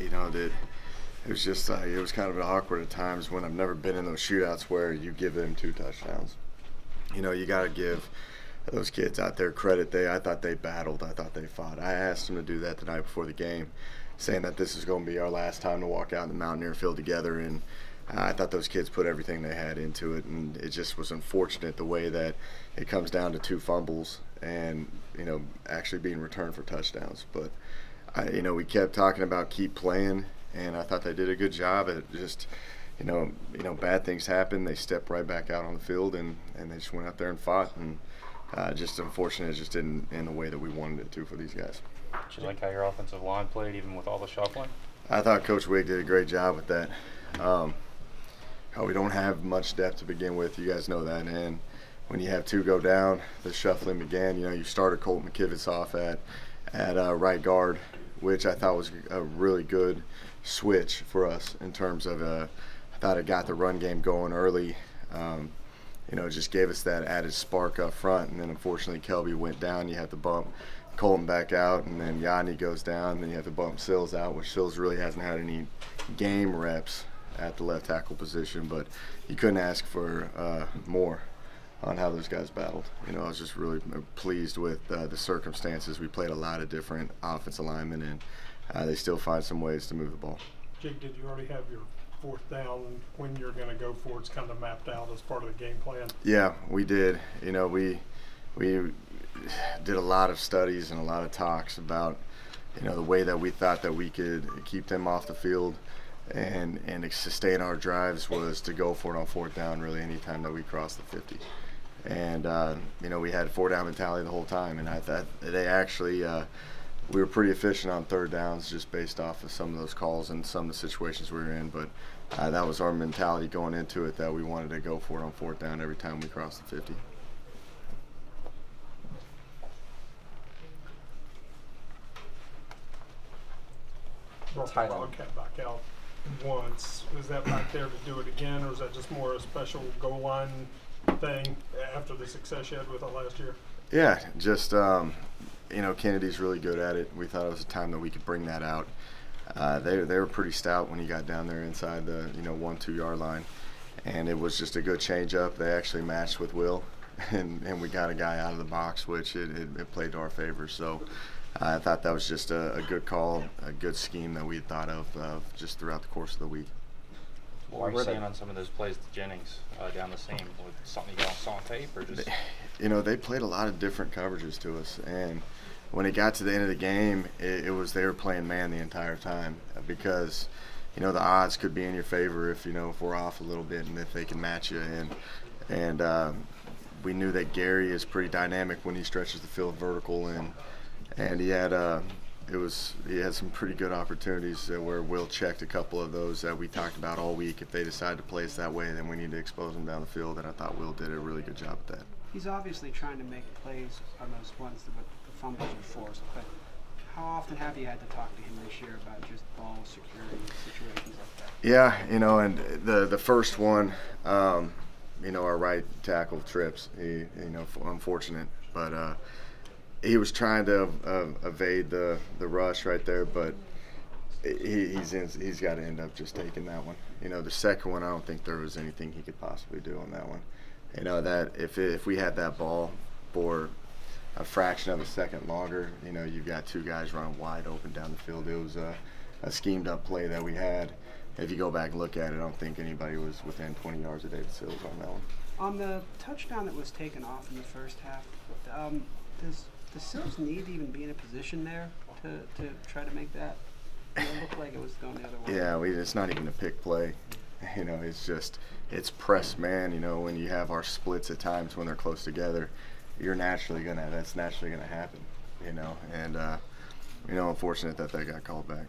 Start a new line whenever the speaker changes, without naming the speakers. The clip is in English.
You know, that it was just it was kind of awkward at times when I've never been in those shootouts where you give them 2 touchdowns. You know, you got to give those kids out there credit. I thought they battled. I thought they fought. I asked them to do that the night before the game, saying that this is going to be our last time to walk out in the Mountaineer field together. And I thought those kids put everything they had into it, and it just was unfortunate the way that it comes down to 2 fumbles and, you know, actually being returned for touchdowns. But, you know, we kept talking about keep playing, and I thought they did a good job at just, you know, bad things happen. They stepped right back out on the field, and they just went out there and fought. And just unfortunate it just didn't end the way that we wanted it to for these guys.
Did you like how your offensive line played, even with all the shuffling?
I thought Coach Wigg did a great job with that. We don't have much depth to begin with. You guys know that. And when you have 2 go down, the shuffling began. You know, you started Colt McKivitz off at right guard, which I thought was a really good switch for us in terms of I thought it got the run game going early. You know, it just gave us that added spark up front. And then unfortunately Kelby went down. You have to bump Colton back out, and then Yanni goes down. And then you have to bump Sills out, which Sills really hasn't had any game reps at the left tackle position, but you couldn't ask for more on how those guys battled. You know, I was just really pleased with the circumstances. We played a lot of different offensive linemen, and they still find some ways to move the ball.
Jake, did you already have your 4th down when you're going to go for it's kind of mapped out as part of the game plan?
Yeah, we did. You know, we did a lot of studies and a lot of talks about, you know, the way that we thought that we could keep them off the field and sustain our drives was to go for it on 4th down really anytime that we crossed the 50. And, you know, we had 4-down mentality the whole time, and I thought they actually we were pretty efficient on 3rd downs just based off of some of those calls and some of the situations we were in. But that was our mentality going into it, that we wanted to go for it on 4th down every time we crossed the 50.
Brought the Wildcat back out once. Was that back there to do it again, or is that just more a special goal line thing after the success you had with it last year?
Yeah, just you know, Kennedy's really good at it. We thought it was a time that we could bring that out. They were pretty stout when you got down there inside the 1-2 yard line, and it was just a good change up. They actually matched with Will, and we got a guy out of the box, which it played to our favor. So I thought that was just a good call, a good scheme that we had thought of just throughout the course of the week.
What were you seeing on some of those plays to Jennings down the seam? Was something you saw on tape, or just?
You know, they played a lot of different coverages to us, and when it got to the end of the game, it was they were playing man the entire time because, you know, the odds could be in your favor if we're off a little bit and if they can match you. And we knew that Gary is pretty dynamic when he stretches the field vertical, and he had some pretty good opportunities where Will checked a couple of those that we talked about all week. If they decide to play us that way, then we need to expose them down the field, and I thought Will did a really good job at that.
He's obviously trying to make plays on those ones that the fumbles are forced, but how often have you had to talk to him this year about just ball security situations like that?
Yeah, you know, and the first one, you know, our right tackle trips, unfortunate, but he was trying to evade the rush right there, but he's got to end up just taking that one. You know, the second one, I don't think there was anything he could possibly do on that one. You know, that if we had that ball for a fraction of a second longer, you know, you've got 2 guys running wide open down the field. It was a schemed up play that we had. If you go back and look at it, I don't think anybody was within 20 yards of David Sills on that one.
On the touchdown that was taken off in the first half, does Sills need to even be in a position there to try to make that? It looked like it was going the other way.
Yeah, it's not even a pick play. You know, it's press man. You know, when you have our splits at times when they're close together, that's naturally gonna happen. You know, and you know, unfortunate that got called back.